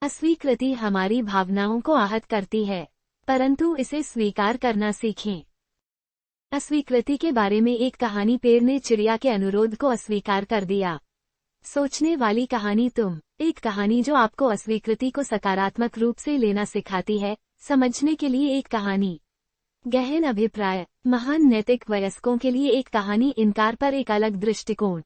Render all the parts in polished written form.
अस्वीकृति हमारी भावनाओं को आहत करती है, परंतु इसे स्वीकार करना सीखें। अस्वीकृति के बारे में एक कहानी। पेड़ ने चिड़िया के अनुरोध को अस्वीकार कर दिया। सोचने वाली कहानी। तुम। एक कहानी जो आपको अस्वीकृति को सकारात्मक रूप से लेना सिखाती है। समझने के लिए एक कहानी। गहन अभिप्राय। महान नैतिक वयस्कों के लिए एक कहानी। इनकार पर एक अलग दृष्टिकोण।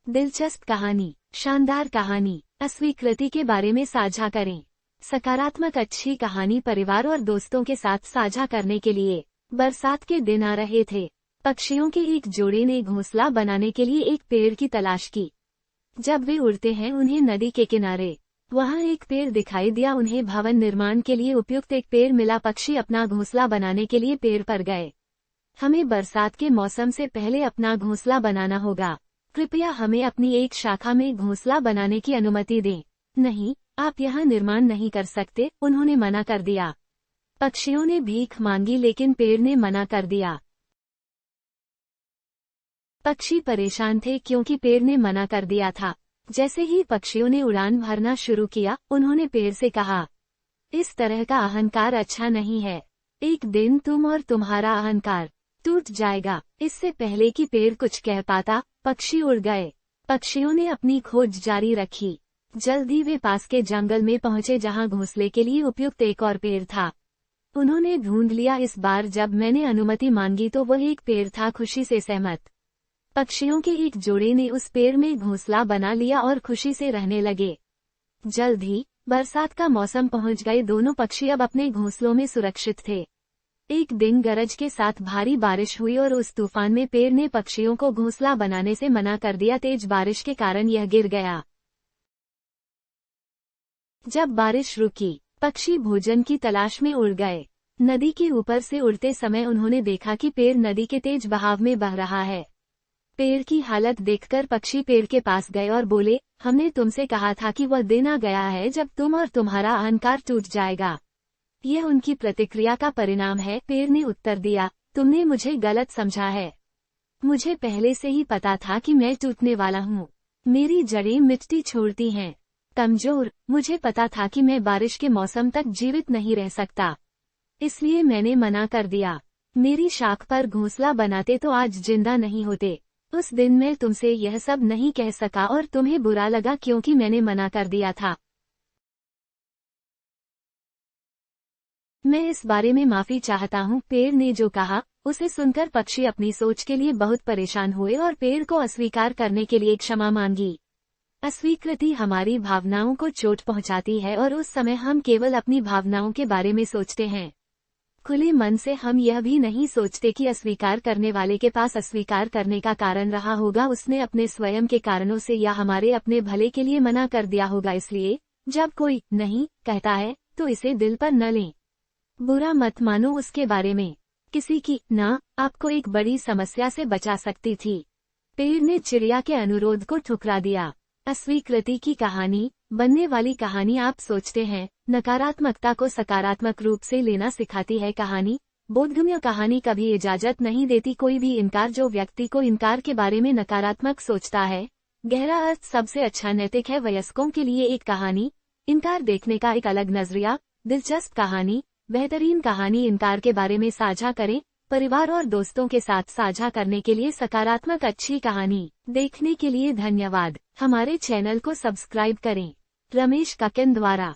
दिलचस्प कहानी। शानदार कहानी। अस्वीकृति के बारे में साझा करें। सकारात्मक अच्छी कहानी परिवार और दोस्तों के साथ साझा करने के लिए। बरसात के दिन आ रहे थे। पक्षियों के एक जोड़े ने घोंसला बनाने के लिए एक पेड़ की तलाश की। जब वे उड़ते हैं उन्हें नदी के किनारे वहां एक पेड़ दिखाई दिया। उन्हें भवन निर्माण के लिए उपयुक्त एक पेड़ मिला। पक्षी अपना घोंसला बनाने के लिए पेड़ पर गए। हमें बरसात के मौसम से पहले अपना घोंसला बनाना होगा। कृपया हमें अपनी एक शाखा में घोंसला बनाने की अनुमति दें। नहीं, आप यहाँ निर्माण नहीं कर सकते, उन्होंने मना कर दिया। पक्षियों ने भीख मांगी लेकिन पेड़ ने मना कर दिया। पक्षी परेशान थे क्योंकि पेड़ ने मना कर दिया था। जैसे ही पक्षियों ने उड़ान भरना शुरू किया, उन्होंने पेड़ से कहा, इस तरह का अहंकार अच्छा नहीं है। एक दिन तुम और तुम्हारा अहंकार टूट जाएगा। इससे पहले कि पेड़ कुछ कह पाता, पक्षी उड़ गए। पक्षियों ने अपनी खोज जारी रखी। जल्दी वे पास के जंगल में पहुंचे जहां घोंसले के लिए उपयुक्त एक और पेड़ था। उन्होंने ढूंढ लिया। इस बार जब मैंने अनुमति मांगी तो वह एक पेड़ था। खुशी से सहमत पक्षियों के एक जोड़े ने उस पेड़ में घोंसला बना लिया और खुशी से रहने लगे। जल्द ही बरसात का मौसम पहुंच गए। दोनों पक्षी अब अपने घोंसलों में सुरक्षित थे। एक दिन गरज के साथ भारी बारिश हुई और उस तूफान में पेड़ ने पक्षियों को घोंसला बनाने से मना कर दिया। तेज बारिश के कारण यह गिर गया। जब बारिश रुकी, पक्षी भोजन की तलाश में उड़ गए। नदी के ऊपर से उड़ते समय उन्होंने देखा कि पेड़ नदी के तेज बहाव में बह रहा है। पेड़ की हालत देखकर पक्षी पेड़ के पास गए और बोले, हमने तुमसे कहा था कि वह दिन आ गया है जब तुम और तुम्हारा अहंकार टूट जाएगा। यह उनकी प्रतिक्रिया का परिणाम है। पेड़ ने उत्तर दिया, तुमने मुझे गलत समझा है। मुझे पहले से ही पता था कि मैं टूटने वाला हूँ। मेरी जड़ें मिट्टी छोड़ती हैं। कमजोर। मुझे पता था कि मैं बारिश के मौसम तक जीवित नहीं रह सकता, इसलिए मैंने मना कर दिया। मेरी शाख पर घोंसला बनाते तो आज जिंदा नहीं होते। उस दिन मैं तुमसे यह सब नहीं कह सका और तुम्हें बुरा लगा क्योंकि मैंने मना कर दिया था। मैं इस बारे में माफी चाहता हूँ। पेड़ ने जो कहा उसे सुनकर पक्षी अपनी सोच के लिए बहुत परेशान हुए और पेड़ को अस्वीकार करने के लिए क्षमा मांगी। अस्वीकृति हमारी भावनाओं को चोट पहुंचाती है और उस समय हम केवल अपनी भावनाओं के बारे में सोचते हैं। खुले मन से हम यह भी नहीं सोचते कि अस्वीकार करने वाले के पास अस्वीकार करने का कारण रहा होगा। उसने अपने स्वयं के कारणों से या हमारे अपने भले के लिए मना कर दिया होगा। इसलिए जब कोई नहीं कहता है तो इसे दिल पर न लें। बुरा मत मानो उसके बारे में। किसी की ना आपको एक बड़ी समस्या से बचा सकती थी। पेड़ ने चिड़िया के अनुरोध को ठुकरा दिया। अस्वीकृति की कहानी। बनने वाली कहानी। आप सोचते हैं नकारात्मकता को सकारात्मक रूप से लेना सिखाती है कहानी। बोधगम्य कहानी कभी इजाजत नहीं देती कोई भी इनकार जो व्यक्ति को इनकार के बारे में नकारात्मक सोचता है। गहरा अर्थ सबसे अच्छा नैतिक है। वयस्कों के लिए एक कहानी। इनकार देखने का एक अलग नजरिया। दिलचस्प कहानी। बेहतरीन कहानी। इनकार के बारे में साझा करें। परिवार और दोस्तों के साथ साझा करने के लिए सकारात्मक अच्छी कहानी देखने के लिए धन्यवाद। हमारे चैनल को सब्सक्राइब करें। रमेश काकिन द्वारा।